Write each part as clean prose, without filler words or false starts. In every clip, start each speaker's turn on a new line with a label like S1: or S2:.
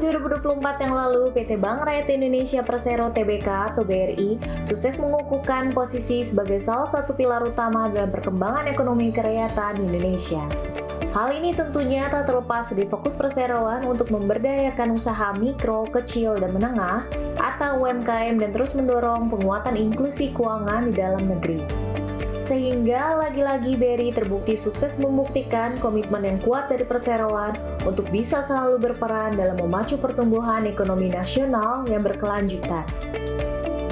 S1: 2024 yang lalu, PT Bank Rakyat Indonesia Persero Tbk atau BRI sukses mengukuhkan posisi sebagai salah satu pilar utama dalam perkembangan ekonomi kerakyatan Indonesia. Hal ini tentunya tak terlepas dari fokus perseroan untuk memberdayakan usaha mikro, kecil, dan menengah atau UMKM dan terus mendorong penguatan inklusi keuangan di dalam negeri. Sehingga lagi-lagi BRI terbukti sukses membuktikan komitmen yang kuat dari perseroan untuk bisa selalu berperan dalam memacu pertumbuhan ekonomi nasional yang berkelanjutan.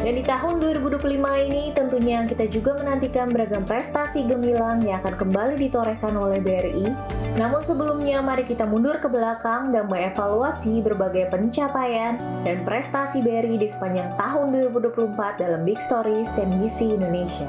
S1: Dan di tahun 2025 ini tentunya kita juga menantikan beragam prestasi gemilang yang akan kembali ditorehkan oleh BRI. Namun sebelumnya mari kita mundur ke belakang dan mengevaluasi berbagai pencapaian dan prestasi BRI di sepanjang tahun 2024 dalam Big Stories CNBC Indonesia.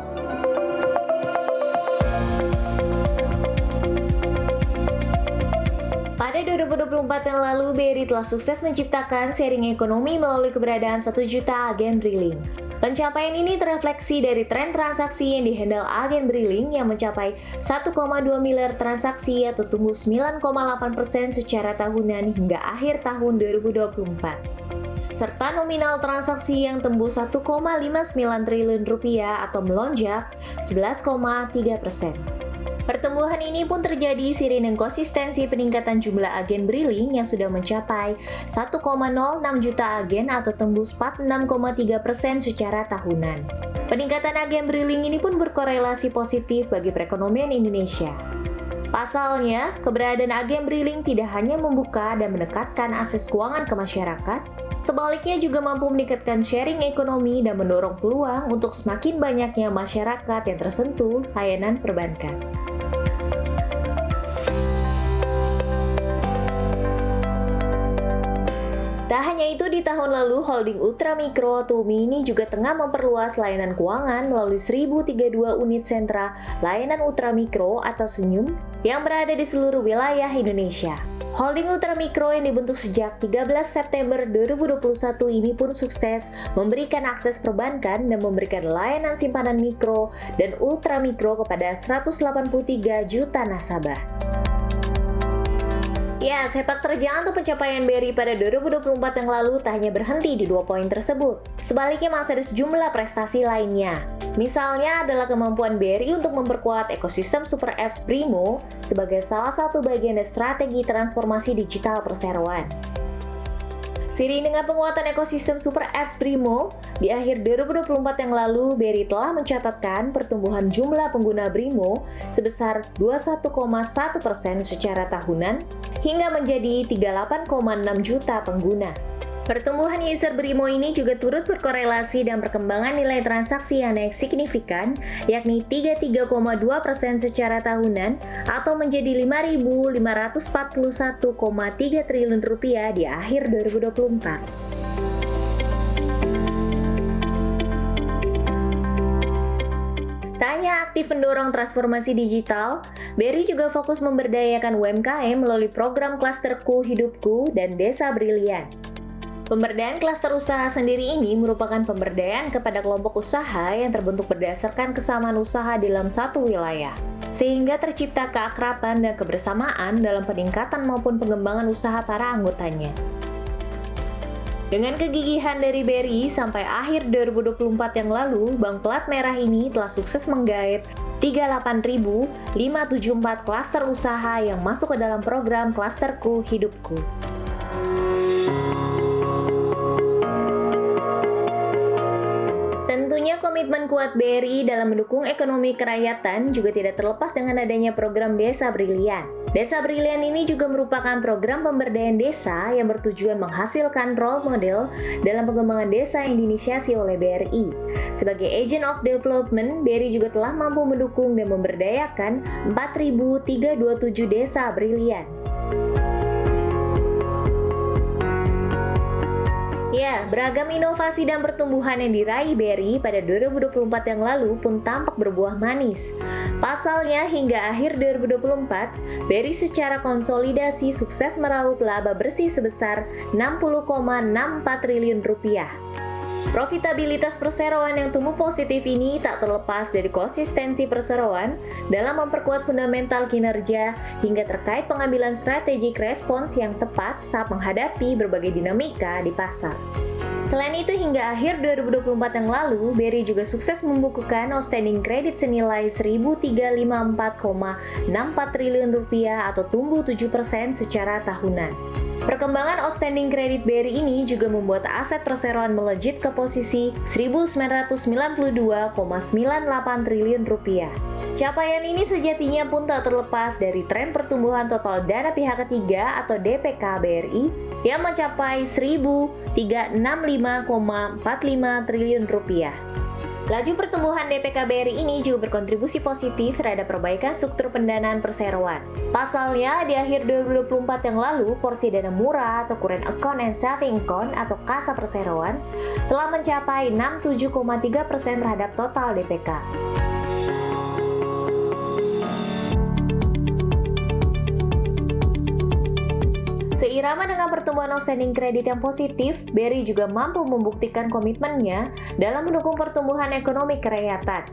S1: Pada 2024 yang lalu, BRI telah sukses menciptakan sharing ekonomi melalui keberadaan 1 juta agen Briling. Pencapaian ini terefleksi dari tren transaksi yang dihandle agen Briling yang mencapai 1,2 miliar transaksi atau tumbuh 9,8% secara tahunan hingga akhir tahun 2024. Serta nominal transaksi yang tembus 1,59 triliun rupiah atau melonjak 11,3%. Pertumbuhan ini pun terjadi seiring dengan konsistensi peningkatan jumlah agen Briling yang sudah mencapai 1,06 juta agen atau tembus 46,3% secara tahunan. Peningkatan agen Briling ini pun berkorelasi positif bagi perekonomian Indonesia. Pasalnya, keberadaan agen Briling tidak hanya membuka dan mendekatkan akses keuangan ke masyarakat, sebaliknya juga mampu meningkatkan sharing ekonomi dan mendorong peluang untuk semakin banyaknya masyarakat yang tersentuh layanan perbankan. Tak hanya itu, di tahun lalu Holding Ultra Mikro atau UMI ini juga tengah memperluas layanan keuangan melalui 1032 unit sentra layanan Ultra Mikro atau Senyum yang berada di seluruh wilayah Indonesia. Holding Ultra Mikro yang dibentuk sejak 13 September 2021 ini pun sukses memberikan akses perbankan dan memberikan layanan simpanan mikro dan ultra mikro kepada 183 juta nasabah. Ya, sepak terjang atau pencapaian BRI pada 2024 yang lalu tak hanya berhenti di 2 poin tersebut. Sebaliknya masih ada sejumlah prestasi lainnya. Misalnya adalah kemampuan BRI untuk memperkuat ekosistem Super Apps Brimo sebagai salah satu bagian dari strategi transformasi digital perseroan. Seiring dengan penguatan ekosistem Super Apps Brimo, di akhir 2024 yang lalu, BRI telah mencatatkan pertumbuhan jumlah pengguna Brimo sebesar 21,1% secara tahunan hingga menjadi 38,6 juta pengguna. Pertumbuhan user Brimo ini juga turut berkorelasi dan perkembangan nilai transaksi yang naik signifikan, yakni 33,2% secara tahunan atau menjadi 5.541,3 triliun rupiah di akhir 2024. Tak hanya aktif mendorong transformasi digital, BRI juga fokus memberdayakan UMKM melalui program Klasterku Hidupku dan Desa Brilian. Pemberdayaan klaster usaha sendiri ini merupakan pemberdayaan kepada kelompok usaha yang terbentuk berdasarkan kesamaan usaha dalam satu wilayah, sehingga tercipta keakraban dan kebersamaan dalam peningkatan maupun pengembangan usaha para anggotanya. Dengan kegigihan dari BRI sampai akhir 2024 yang lalu, Bank Plat Merah ini telah sukses menggait 38.574 klaster usaha yang masuk ke dalam program Klasterku Hidupku. Tentunya komitmen kuat BRI dalam mendukung ekonomi kerakyatan juga tidak terlepas dengan adanya program Desa Brilian. Desa Brilian ini juga merupakan program pemberdayaan desa yang bertujuan menghasilkan role model dalam pengembangan desa yang diinisiasi oleh BRI. Sebagai Agent of Development, BRI juga telah mampu mendukung dan memberdayakan 4.327 desa Brilian. Ya, beragam inovasi dan pertumbuhan yang diraih BRI pada 2024 yang lalu pun tampak berbuah manis. Pasalnya, hingga akhir 2024, BRI secara konsolidasi sukses meraup laba bersih sebesar 60,64 triliun rupiah. Profitabilitas perseroan yang tumbuh positif ini tak terlepas dari konsistensi perseroan dalam memperkuat fundamental kinerja hingga terkait pengambilan strategic respons yang tepat saat menghadapi berbagai dinamika di pasar. Selain itu, hingga akhir 2024 yang lalu, BRI juga sukses membukukan outstanding kredit senilai Rp1.354,64 triliun atau tumbuh 7% secara tahunan. Perkembangan outstanding kredit BRI ini juga membuat aset perseroan melejit ke posisi Rp1.992,98 triliun. Capaian ini sejatinya pun tak terlepas dari tren pertumbuhan total dana pihak ketiga atau DPK BRI yang mencapai Rp1.365,45 triliun. Laju pertumbuhan DPK BRI ini juga berkontribusi positif terhadap perbaikan struktur pendanaan perseroan. Pasalnya, di akhir 2024 yang lalu, porsi dana murah atau current account and saving account atau kasa perseroan telah mencapai 67,3% terhadap total DPK. Seirama dengan pertumbuhan outstanding kredit yang positif, BRI juga mampu membuktikan komitmennya dalam mendukung pertumbuhan ekonomi kerakyatan.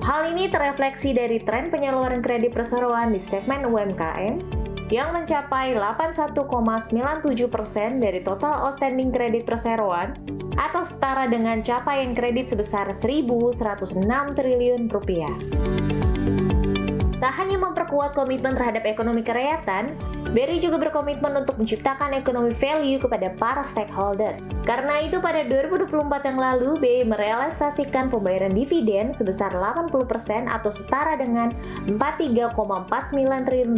S1: Hal ini terefleksi dari tren penyaluran kredit perseroan di segmen UMKM yang mencapai 81,97% dari total outstanding kredit perseroan atau setara dengan capaian kredit sebesar Rp1.106 triliun. Tak hanya memperkuat komitmen terhadap ekonomi kerakyatan, BRI juga berkomitmen untuk menciptakan ekonomi value kepada para stakeholder. Karena itu pada 2024 yang lalu, BRI merealisasikan pembayaran dividen sebesar 80% atau setara dengan Rp43,49 triliun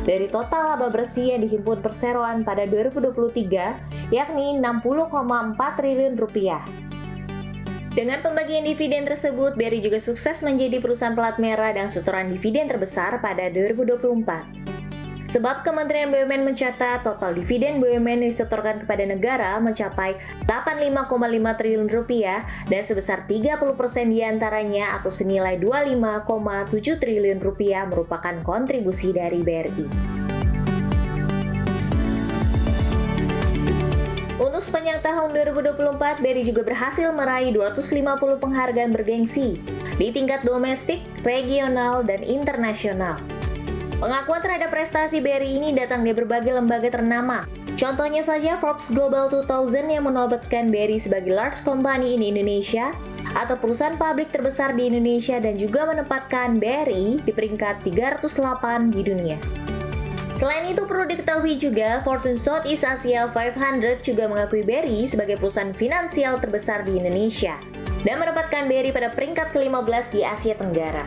S1: dari total laba bersih yang dihimpun perseroan pada 2023, yakni Rp60,4 triliun. Dengan pembagian dividen tersebut, BRI juga sukses menjadi perusahaan pelat merah dan setoran dividen terbesar pada 2024. Sebab Kementerian BUMN mencatat total dividen BUMN yang disetorkan kepada negara mencapai Rp85,5 triliun dan sebesar 30% diantaranya atau senilai Rp25,7 triliun merupakan kontribusi dari BRI. Untuk sepanjang tahun 2024, BRI juga berhasil meraih 250 penghargaan bergengsi di tingkat domestik, regional, dan internasional. Pengakuan terhadap prestasi BRI ini datang dari berbagai lembaga ternama. Contohnya saja Forbes Global 2000 yang menobatkan BRI sebagai large company in Indonesia atau perusahaan publik terbesar di Indonesia dan juga menempatkan BRI di peringkat 308 di dunia. Selain itu perlu diketahui juga, Fortune Southeast Asia 500 juga mengakui BRI sebagai perusahaan finansial terbesar di Indonesia dan menempatkan BRI pada peringkat ke-15 di Asia Tenggara.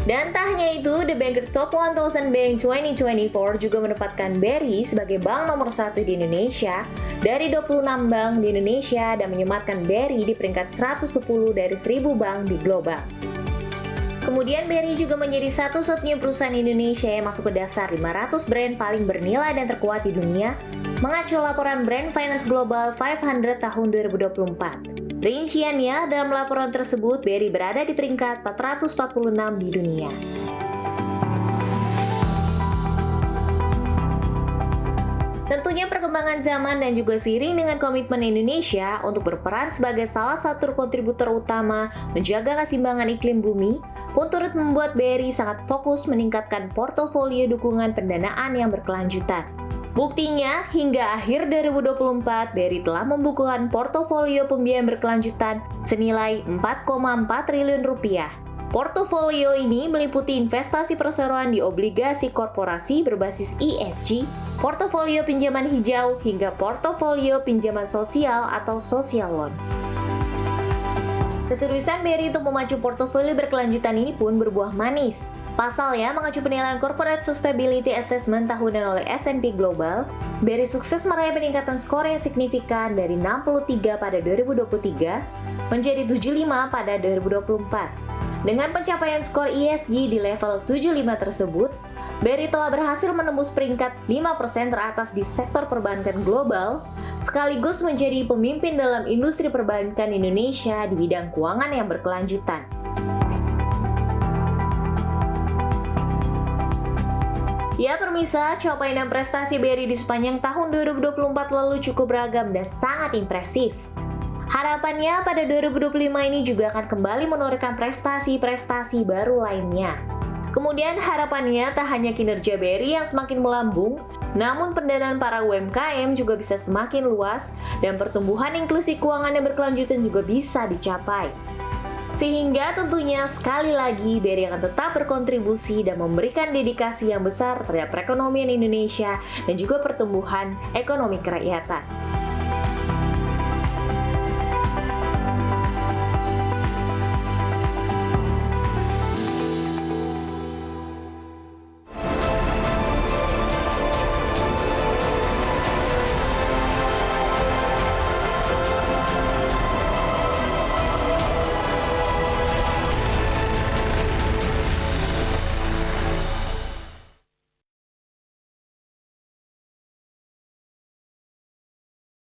S1: Dan tak hanya itu, The Banker Top 1000 Bank 2024 juga menempatkan BRI sebagai bank nomor 1 di Indonesia dari 26 bank di Indonesia dan menyematkan BRI di peringkat 110 dari 1000 bank di global. Kemudian BRI juga menjadi satu-satunya perusahaan Indonesia yang masuk ke daftar 500 brand paling bernilai dan terkuat di dunia, mengacu laporan Brand Finance Global 500 tahun 2024. Rinciannya, dalam laporan tersebut, BRI berada di peringkat 446 di dunia. Tentunya perkembangan zaman dan juga seiring dengan komitmen Indonesia untuk berperan sebagai salah satu kontributor utama menjaga keseimbangan iklim bumi, pun turut membuat BRI sangat fokus meningkatkan portofolio dukungan pendanaan yang berkelanjutan. Buktinya, hingga akhir 2024, BRI telah membukukan portofolio pembiayaan berkelanjutan senilai Rp4,4 triliun. Portofolio ini meliputi investasi perseroan di obligasi korporasi berbasis ESG, portofolio pinjaman hijau, hingga portofolio pinjaman sosial atau social loan. Keseriusan BRI untuk memacu portofolio berkelanjutan ini pun berbuah manis. Pasalnya, mengacu penilaian Corporate Sustainability Assessment tahunan oleh S&P Global, BRI sukses meraih peningkatan skor yang signifikan dari 63 pada 2023 menjadi 75 pada 2024. Dengan pencapaian skor ESG di level 75 tersebut, BRI telah berhasil menembus peringkat 5% teratas di sektor perbankan global, sekaligus menjadi pemimpin dalam industri perbankan Indonesia di bidang keuangan yang berkelanjutan. Ya pemirsa, capaian dan prestasi BRI di sepanjang tahun 2024 lalu cukup beragam dan sangat impresif. Hal Harapannya pada 2025 ini juga akan kembali menorehkan prestasi-prestasi baru lainnya. Kemudian harapannya tak hanya kinerja BRI yang semakin melambung, namun pendanaan para UMKM juga bisa semakin luas dan pertumbuhan inklusi keuangan yang berkelanjutan juga bisa dicapai. Sehingga tentunya sekali lagi BRI akan tetap berkontribusi dan memberikan dedikasi yang besar terhadap perekonomian Indonesia dan juga pertumbuhan ekonomi kerakyatan.